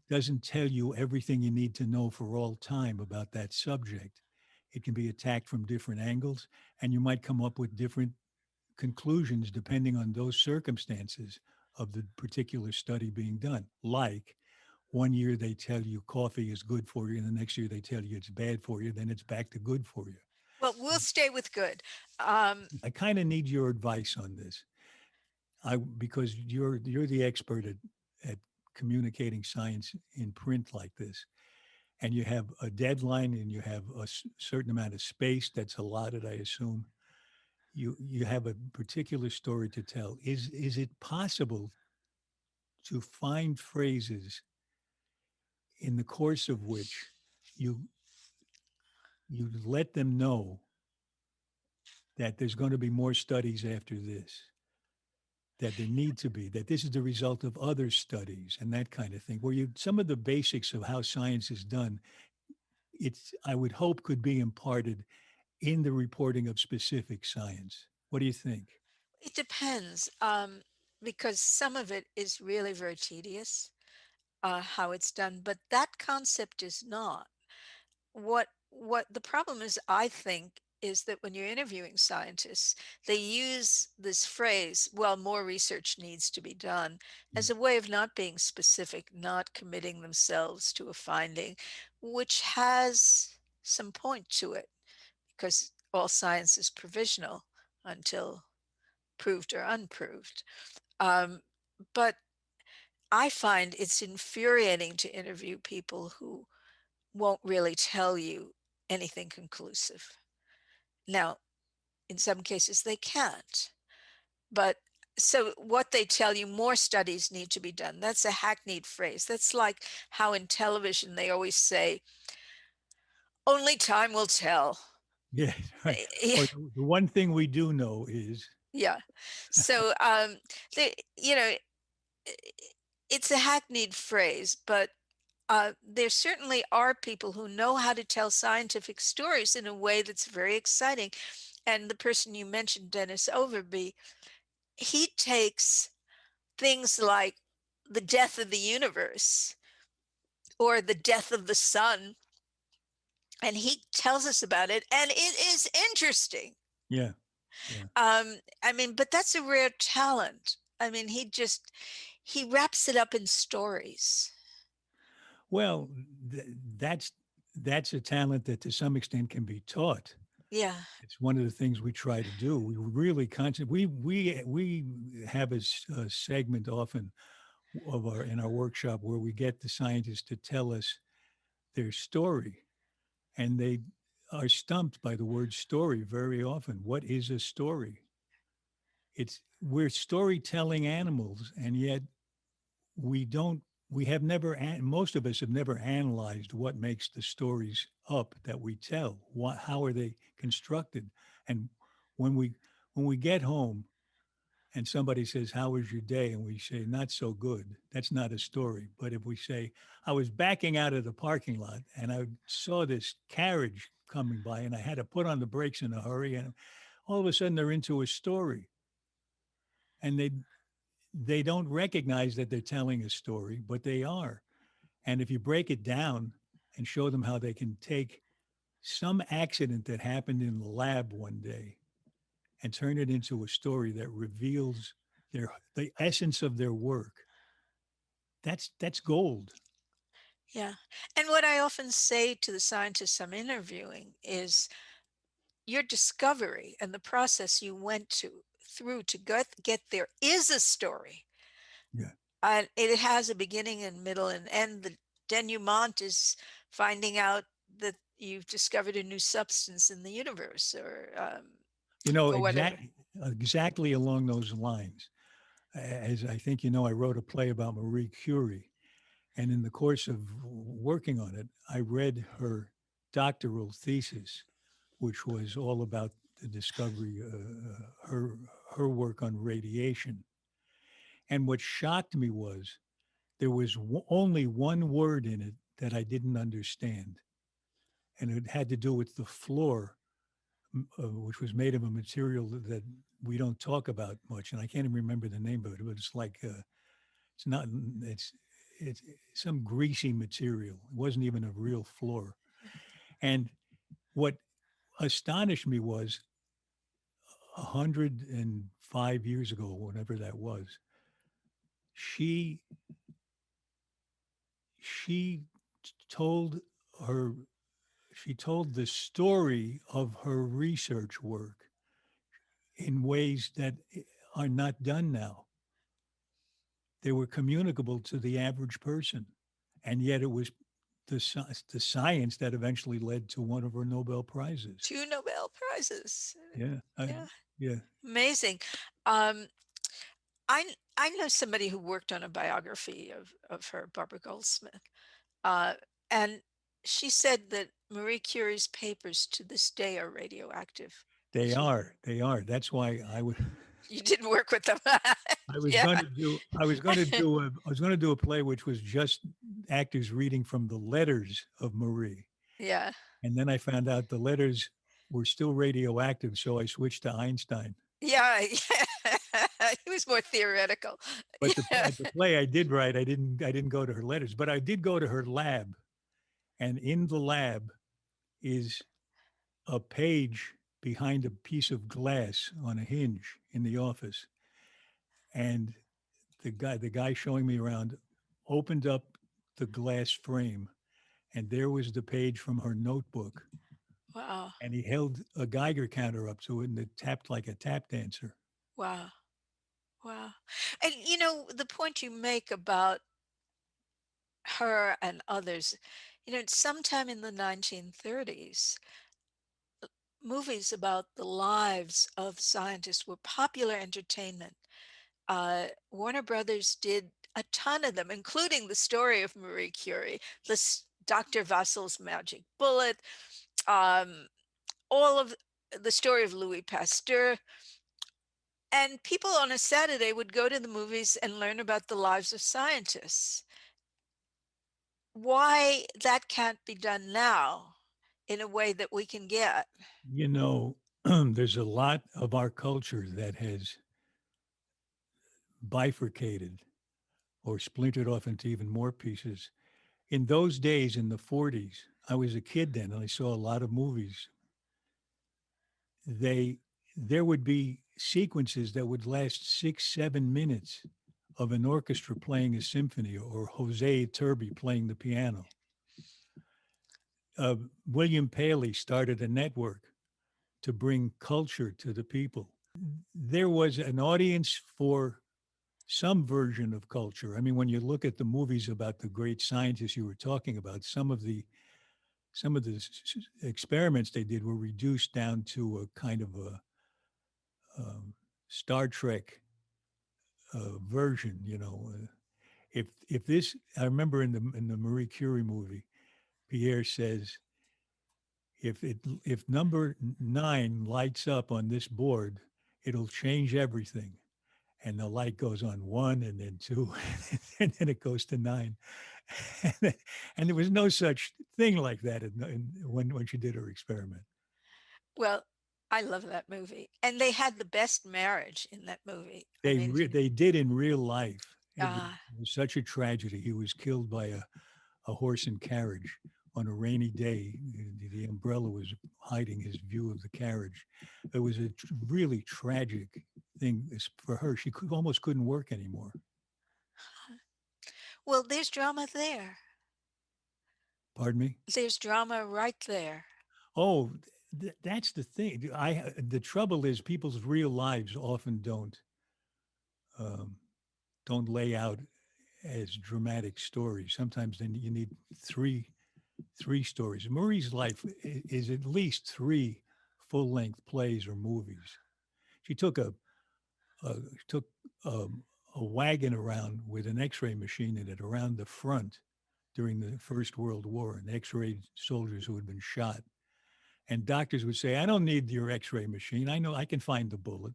doesn't tell you everything you need to know for all time about that subject. It can be attacked from different angles, and you might come up with different conclusions depending on those circumstances of the particular study being done. Like one year they tell you coffee is good for you, and the next year they tell you it's bad for you, then it's back to good for you. Well, we'll stay with good. I kind of need your advice on this. Because you're the expert at communicating science in print like this, and you have a deadline and you have a certain amount of space that's allotted, I assume. You have a particular story to tell. Is it possible to find phrases in the course of which you let them know that there's going to be more studies after this, that there need to be, that this is the result of other studies and that kind of thing, where some of the basics of how science is done, I would hope could be imparted in the reporting of specific science. What do you think? It depends, because some of it is really very tedious, how it's done, but that concept is not. What the problem is, I think, is that when you're interviewing scientists, they use this phrase, well, more research needs to be done, as a way of not being specific, not committing themselves to a finding, which has some point to it, because all science is provisional until proved or unproved. But I find it's infuriating to interview people who won't really tell you anything conclusive. Now, in some cases, they can't. But so what they tell you, more studies need to be done. That's a hackneyed phrase. That's like how in television they always say, only time will tell. Yeah, right. Or the one thing we do know is. Yeah. So, it's a hackneyed phrase, but there certainly are people who know how to tell scientific stories in a way that's very exciting. And the person you mentioned, Dennis Overby, he takes things like the death of the universe or the death of the sun, and he tells us about it, and it is interesting. Yeah. But that's a rare talent. He wraps it up in stories. Well, that's a talent that to some extent can be taught. Yeah. It's one of the things we try to do. We really we have a segment often in our workshop where we get the scientists to tell us their story, and they are stumped by the word story very often. What is a story? We're storytelling animals, and yet most of us have never analyzed what makes the stories up that we tell. How are they constructed? And when we get home and somebody says, how was your day? And we say, not so good, that's not a story. But if we say, I was backing out of the parking lot and I saw this carriage coming by and I had to put on the brakes in a hurry, and all of a sudden they're into a story. and they don't recognize that they're telling a story, but they are. And if you break it down and show them how they can take some accident that happened in the lab one day and turn it into a story that reveals the essence of their work, that's gold. Yeah. And what I often say to the scientists I'm interviewing is your discovery and the process you went through to get there is a story. Yeah. And it has a beginning and middle and end. The denouement is finding out that you've discovered a new substance in the universe, or whatever. Exactly along those lines. As I think you know, I wrote a play about Marie Curie. And in the course of working on it, I read her doctoral thesis, which was all about the discovery, her work on radiation. And what shocked me was there was only one word in it that I didn't understand. And it had to do with the floor, which was made of a material that we don't talk about much. And I can't even remember the name of it, but it's like, it's not, it's some greasy material. It wasn't even a real floor. And what astonished me was 105 years ago, whatever that was, she told her she told the story of her research work in ways that are not done now. They were communicable to the average person, and yet it was the science that eventually led to one of her Nobel Prizes. 2 Nobel Prizes. Yeah, Yeah. yeah. Amazing. Um, I know somebody who worked on a biography of her, Barbara Goldsmith, uh, and she said that Marie Curie's papers to this day are radioactive. They are. They are. That's why You didn't work with them. I was Yeah. going to do. I was going to do a play which was just actors reading from the letters of Marie, Yeah. and then I found out the letters were still radioactive, so I switched to Einstein. Yeah. He was more theoretical. But Yeah. the play I did write, I didn't go to her letters, but I did go to her lab, and in the lab is a page behind a piece of glass on a hinge in the office, and the guy showing me around opened up the glass frame, and there was the page from her notebook, Wow. and he held a Geiger counter up to it, and it tapped like a tap dancer. Wow. Wow. And the point you make about her and others, sometime in the 1930s, movies about the lives of scientists were popular entertainment. Warner Brothers did a ton of them, including the story of Marie Curie, Dr. Wassel's magic bullet, um, all of the story of Louis Pasteur. And people on a Saturday would go to the movies and learn about the lives of scientists. Why that can't be done now in a way that we can get? There's a lot of our culture that has bifurcated or splintered off into even more pieces. In those days, in the 40s, I was a kid then, and I saw a lot of movies. There would be sequences that would last 6-7 minutes of an orchestra playing a symphony or Jose Iturbi playing the piano. William Paley started a network to bring culture to the people. There was an audience for some version of culture. I mean, when you look at the movies about the great scientists you were talking about, some of the experiments they did were reduced down to a kind of a Star Trek version. If this, I remember in the Marie Curie movie, Pierre says, if number 9 lights up on this board, it'll change everything. And the light goes on 1 and then 2, and then it goes to 9. And there was no such thing like that when she did her experiment. Well, I love that movie. And they had the best marriage in that movie. I They mean, they did in real life. ah, It was such a tragedy. He was killed by a horse and carriage on a rainy day. The umbrella was hiding his view of the carriage. It was a really tragic thing for her. She almost couldn't work anymore. well, there's drama there. Pardon me? There's drama right there. Oh, that's the thing. The trouble is people's real lives often um, don't lay out as dramatic stories. Sometimes then you need three stories. Marie's life is at least three full-length plays or movies. She took a took a wagon around with an X-ray machine in it around the front during the First World War, and X-rayed soldiers who had been shot. And doctors would say, "I don't need your X-ray machine. I know I can find the bullet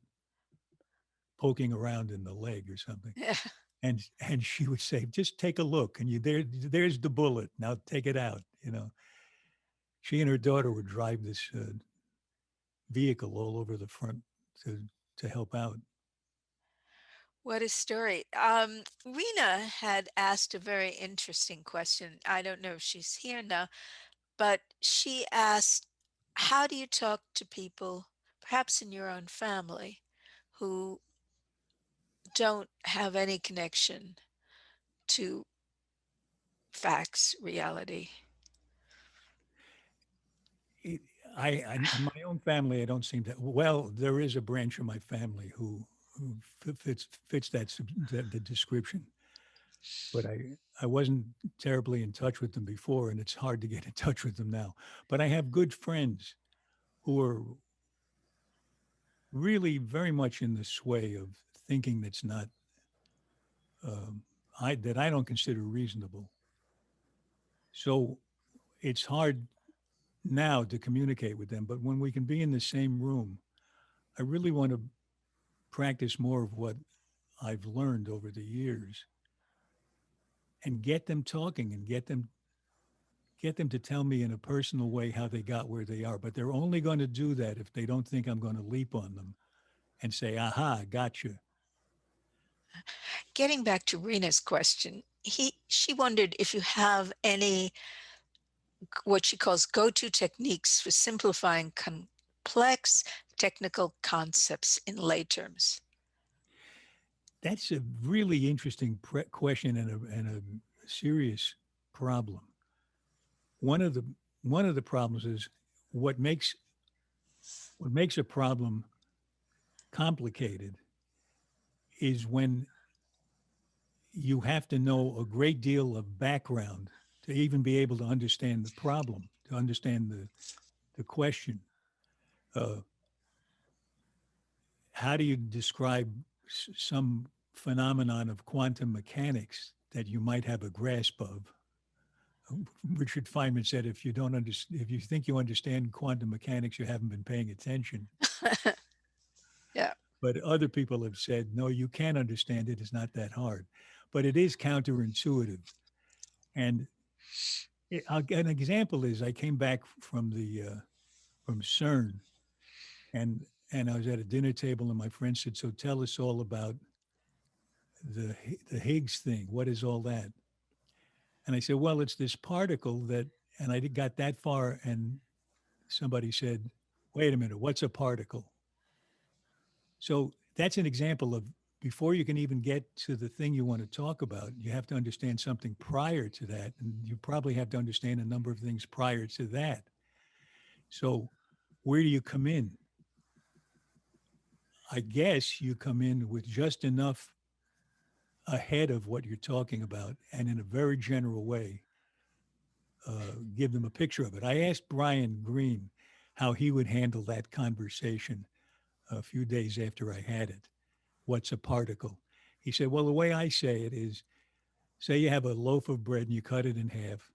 poking around in the leg or something." And she would say, "Just take a look, and there's the bullet. Now take it out." She and her daughter would drive this vehicle all over the front to help out. What a story. Rena had asked a very interesting question. I don't know if she's here now, but she asked, how do you talk to people, perhaps in your own family, who don't have any connection to facts, reality? In my own family, I don't seem to. Well, there is a branch of my family who fits the description, but I wasn't terribly in touch with them before, and it's hard to get in touch with them now. But I have good friends who are really very much in the sway of thinking that's not that I don't consider reasonable. So it's hard now to communicate with them. But when we can be in the same room, I really want to practice more of what I've learned over the years and get them talking and get them to tell me in a personal way how they got where they are. But they're only going to do that if they don't think I'm going to leap on them and say, "Aha, gotcha." Getting back to Rena's question, she wondered if you have any what she calls go-to techniques for simplifying complex technical concepts in lay terms. That's a really interesting question and a serious problem. One of the problems is what makes a problem complicated is when you have to know a great deal of background to even be able to understand the problem, to understand the question. How do you describe some phenomenon of quantum mechanics that you might have a grasp of? Richard Feynman said, if you think you understand quantum mechanics, you haven't been paying attention. Yeah. But other people have said, no, you can understand it. It's not that hard. But it is counterintuitive. And an example is I came back from from CERN, and I was at a dinner table, and my friend said, "So tell us all about the Higgs thing. What is all that?" And I said, "Well, it's this particle that," and I got that far, and somebody said, "Wait a minute, what's a particle?" So that's an example of before you can even get to the thing you want to talk about, you have to understand something prior to that. And you probably have to understand a number of things prior to that. So where do you come in? I guess you come in with just enough ahead of what you're talking about and in a very general way, give them a picture of it. I asked Brian Greene how he would handle that conversation a few days after I had it. What's a particle? He said, well, the way I say it is, say you have a loaf of bread and you cut it in half,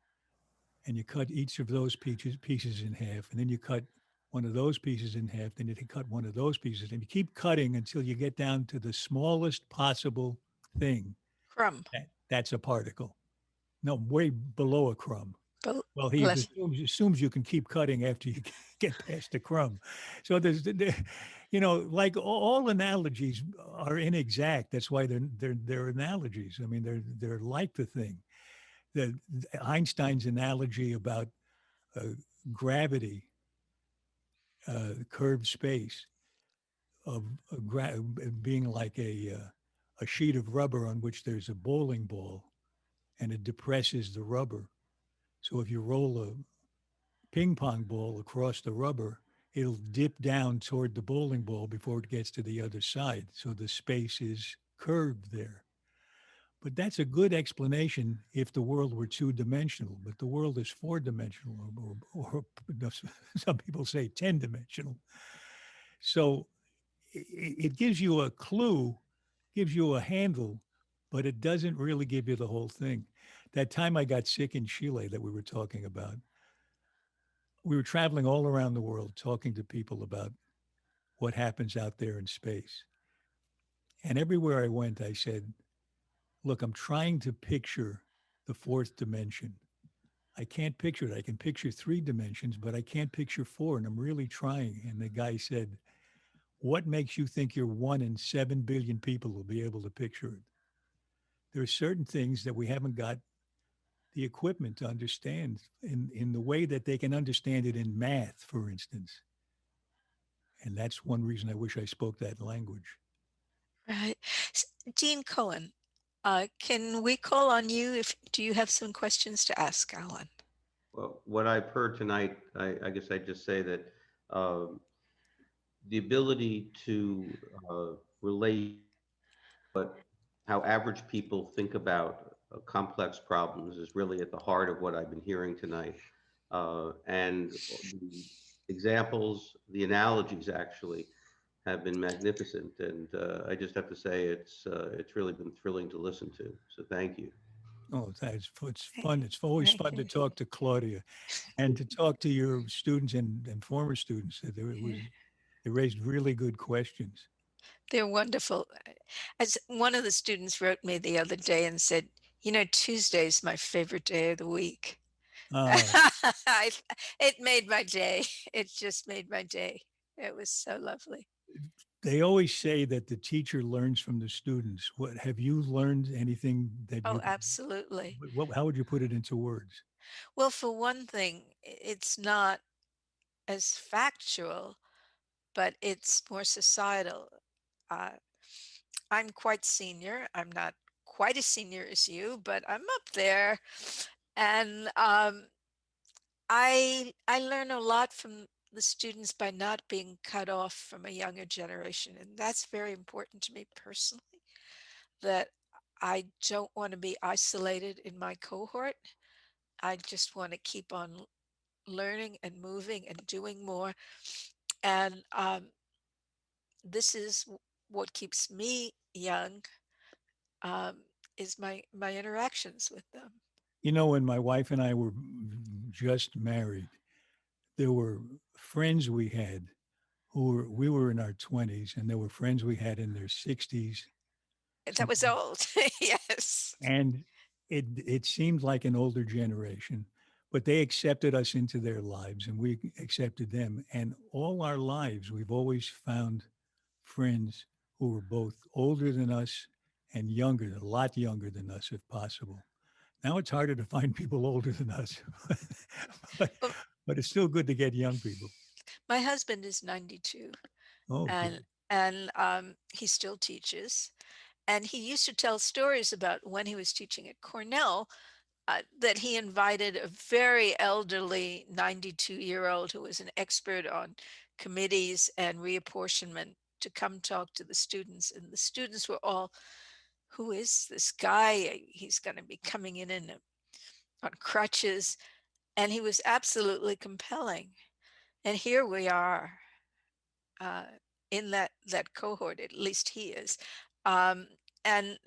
and you cut each of those pieces in half, and then you cut one of those pieces in half, then you cut one of those pieces, and you keep cutting until you get down to the smallest possible thing. Crumb. That's a particle. No, way below a crumb. Well, he Bless. assumes you can keep cutting after you get past the crumb. So you know, like all analogies are inexact. That's why they're analogies. I mean, they're like the thing. The Einstein's analogy about uh, gravity, curved space, of being like a sheet of rubber on which there's a bowling ball, and it depresses the rubber. So if you roll a ping pong ball across the rubber, it'll dip down toward the bowling ball before it gets to the other side. So the space is curved there. But that's a good explanation if the world were two-dimensional, but the world is four-dimensional, or some people say 10-dimensional. So it gives you a clue, gives you a handle, but it doesn't really give you the whole thing. That time I got sick in Chile that we were talking about, we were traveling all around the world talking to people about what happens out there in space. And everywhere I went, I said, look, I'm trying to picture the fourth dimension. I can't picture it. I can picture three dimensions, but I can't picture four. And I'm really trying. And the guy said, what makes you think you're one in 7 billion people will be able to picture it? There are certain things that we haven't got the equipment to understand in the way that they can understand it in math, for instance. And that's one reason I wish I spoke that language. Right. Dean Cohen, can we call on you if do you have some questions to ask Alan? Well, what I've heard tonight, I guess I'd just say that um, the ability to relate what how average people think about complex problems is really at the heart of what I've been hearing tonight. And the examples, the analogies actually have been magnificent. And I just have to say it's really been thrilling to listen to. So thank you. Oh, it's fun. It's always Thank fun to you. talk to Claudia and to talk to your students and former students. They raised really good questions. They're wonderful. As one of the students wrote me the other day and said, you know, Tuesday is my favorite day of the week. Uh, It made my day. It just made my day. It was so lovely. they always say that the teacher learns from the students. What have you learned? Anything that Oh, you? absolutely. How would you put it into words? Well, for one thing, it's not as factual, but it's more societal. Uh, I'm quite senior. I'm not quite as senior as you, but I'm up there. And I learn a lot from the students by not being cut off from a younger generation, and that's very important to me personally. That I don't want to be isolated in my cohort. I just want to keep on learning and moving and doing more. And this is what keeps me young, um, is my interactions with them. You know, when my wife and I were just married, there were friends we had we were in our 20s, and there were friends we had in their 60s. That was old. Yes. And it seemed like an older generation, but they accepted us into their lives and we accepted them. And all our lives, we've always found friends who were both older than us and younger, a lot younger than us if possible. Now it's harder to find people older than us, but, Well, but it's still good to get young people. my husband is 92, Oh, and good. he still teaches. And he used to tell stories about when he was teaching at Cornell, that he invited a very elderly 92-year-old who was an expert on committees and reapportionment to come talk to the students. And the students were all, who is this guy? He's going to be coming on crutches. And he was absolutely compelling. And here we are, uh, in that cohort, at least he is. Um, and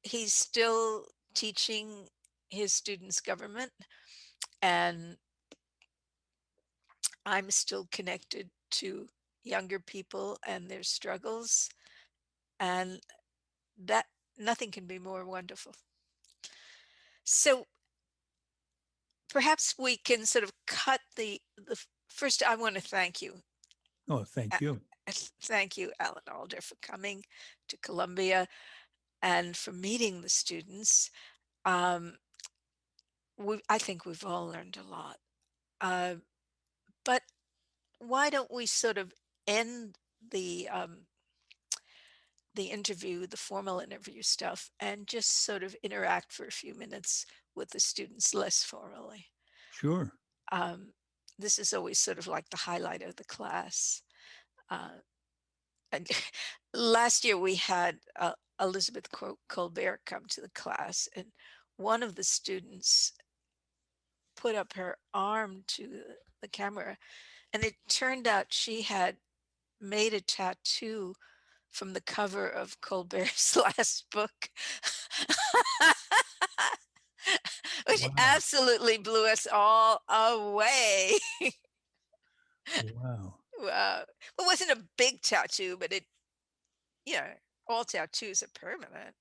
he's still teaching his students government, and I'm still connected to younger people and their struggles, and that nothing can be more wonderful. So perhaps we can sort of cut first. I want to thank you. Oh, thank you. Thank you, Alan Alda, for coming to Columbia and for meeting the students. I think we've all learned a lot. But why don't we sort of end the interview, the formal interview stuff, and just sort of interact for a few minutes with the students less formally. Sure. This is always sort of like the highlight of the class. And last year we had Elizabeth Colbert come to the class, and one of the students put up her arm to the camera, and it turned out she had made a tattoo from the cover of Colbert's last book, which Wow. absolutely blew us all away. Wow. Wow. It wasn't a big tattoo, but all tattoos are permanent.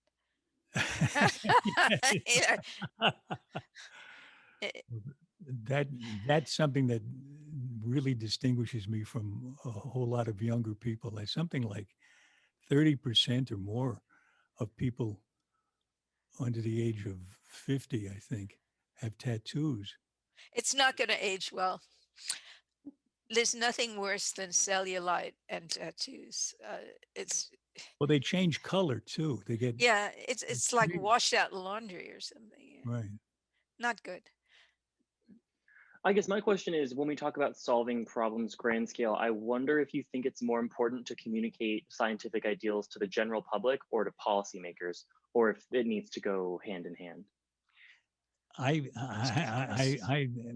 That's something that really distinguishes me from a whole lot of younger people. Like something like 30% or more of people under the age of 50, I think, have tattoos. It's not going to age well. There's nothing worse than cellulite and tattoos. Well, they change color too. They get it's like washed out laundry or something. Right. Not good. I guess my question is, when we talk about solving problems grand scale, I wonder if you think it's more important to communicate scientific ideals to the general public or to policymakers, or if it needs to go hand in hand. I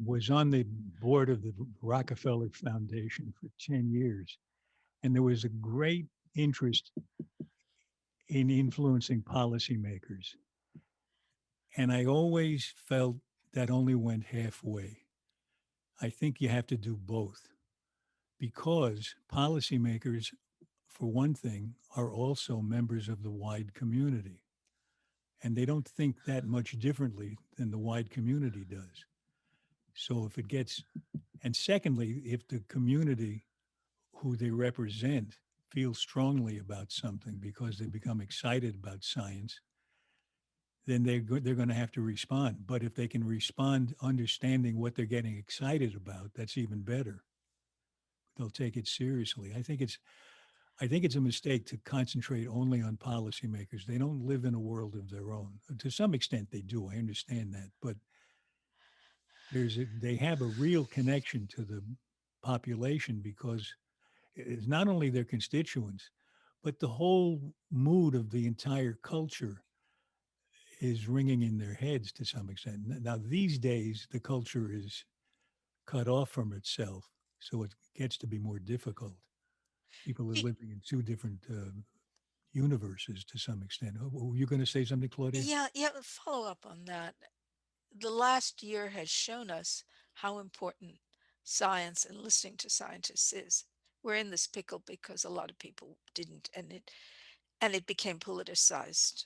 was on the board of the Rockefeller Foundation for 10 years, and there was a great interest in influencing policymakers. And I always felt that only went halfway. I think you have to do both, because policymakers, for one thing, are also members of the wide community. And they don't think that much differently than the wide community does. So if it gets, and secondly, if the community who they represent feels strongly about something because they become excited about science, then they're going to have to respond. But if they can respond understanding what they're getting excited about, that's even better. They'll take it seriously. I think it's a mistake to concentrate only on policymakers. They don't live in a world of their own. To some extent they do, I understand that, but they have a real connection to the population, because it's not only their constituents, but the whole mood of the entire culture is ringing in their heads to some extent. Now, these days, the culture is cut off from itself, so it gets to be more difficult. People are living in two different universes to some extent. Were you going to say something, Claudia? Yeah, follow up on that. The last year has shown us how important science and listening to scientists is. We're in this pickle because a lot of people didn't, and it became politicized.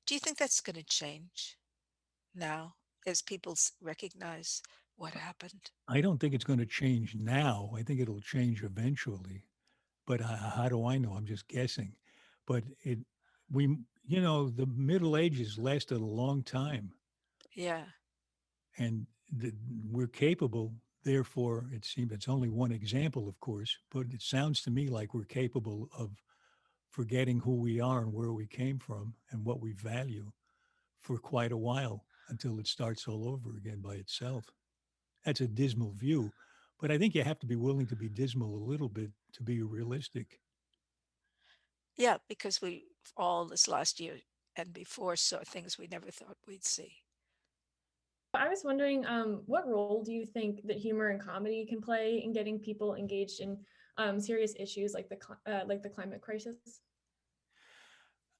Do you think that's going to change now as people recognize what happened? I don't think it's going to change now. I think it'll change eventually. But how do I know? I'm just guessing. But the Middle Ages lasted a long time. Yeah. And we're capable. Therefore, it seems it's only one example, of course, but it sounds to me like we're capable of forgetting who we are and where we came from and what we value for quite a while, until it starts all over again by itself. That's a dismal view, but I think you have to be willing to be dismal a little bit to be realistic. Yeah, because we all this last year and before saw things we never thought we'd see. I was wondering, what role do you think that humor and comedy can play in getting people engaged in serious issues like the climate crisis?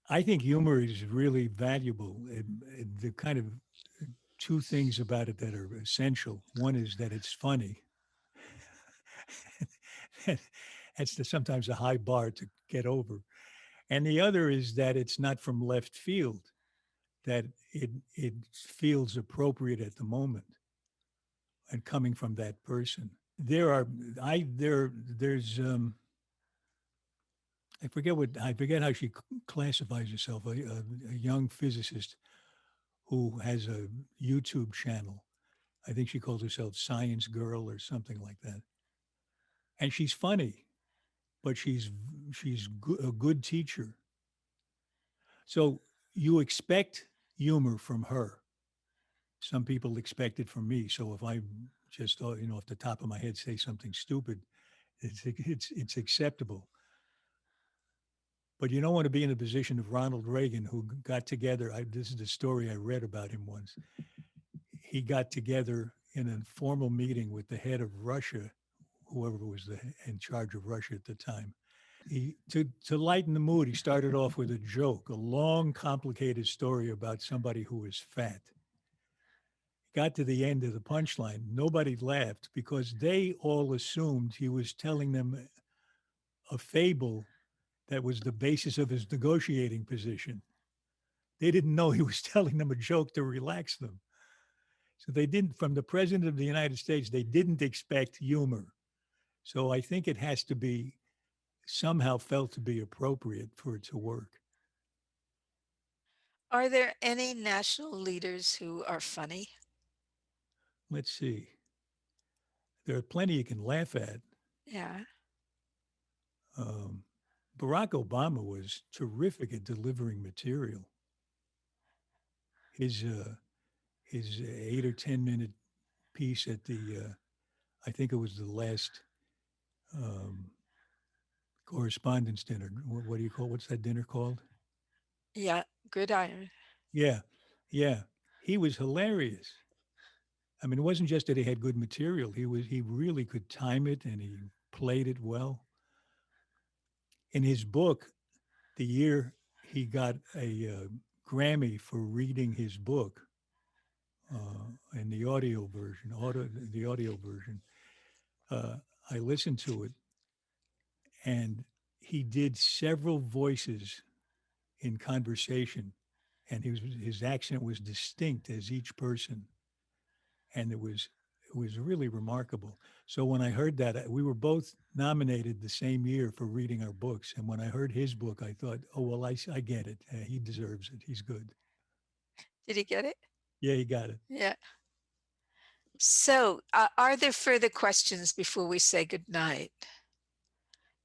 I think humor is really valuable. The kind of two things about it that are essential. One is that it's funny. That's sometimes a high bar to get over. And the other is that it's not from left field. that it feels appropriate at the moment and coming from that person. There's I forget how she classifies herself, a young physicist who has a YouTube channel. I think she calls herself Science Girl or something like that. And she's funny, but she's a good teacher. So you expect humor from her. Some people expect it from me. So if I just, off the top of my head, say something stupid, it's acceptable. But you don't want to be in the position of Ronald Reagan, who got together. This is the story I read about him once. He got together in a formal meeting with the head of Russia, whoever was in charge of Russia at the time. To lighten the mood, he started off with a joke, a long, complicated story about somebody who was fat. Got to the end of the punchline. Nobody laughed because they all assumed he was telling them a fable that was the basis of his negotiating position. They didn't know he was telling them a joke to relax them. So they didn't, from the president of the United States, they didn't expect humor. So I think it has to be somehow felt to be appropriate for it to work. Are there any national leaders who are funny? Let's see. There are plenty you can laugh at. Yeah. Barack Obama was terrific at delivering material. His 8 or 10 minute piece at the, I think it was the last correspondence dinner. What do you call, what's that dinner called? Yeah, Gridiron. Yeah, yeah. He was hilarious. I mean, it wasn't just that he had good material. He really could time it and he played it well. In his book, the year he got a Grammy for reading his book in the audio version, I listened to it, and he did several voices in conversation, and his accent was distinct as each person, and it was really remarkable. So when I heard that, we were both nominated the same year for reading our books, and when I heard his book, I thought, oh well, I get it. He deserves it. He's good. Did he get it? Yeah, he got it. Yeah. So are there further questions before we say good night?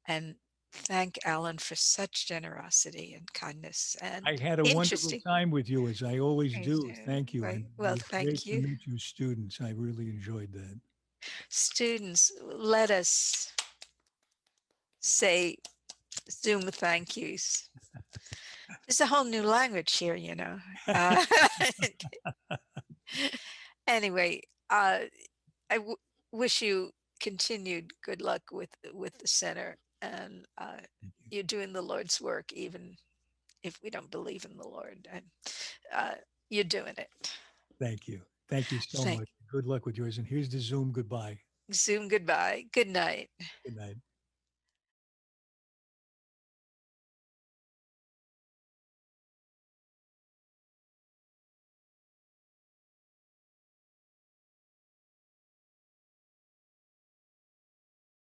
And thank Alan for such generosity and kindness and I had a wonderful interesting. time with you, as I always do. Thank you. Right. And Well, it was great thank to you. meet you students. I really enjoyed that. Students, let us say Zoom thank yous. There's a whole new language here, you know. Anyway, I wish you continued good luck with the center, and you're doing the Lord's work, even if we don't believe in the Lord, and you're doing it. Thank you. Thank you so much. Good luck with yours. And here's the Zoom goodbye. Zoom goodbye. Good night. Good night.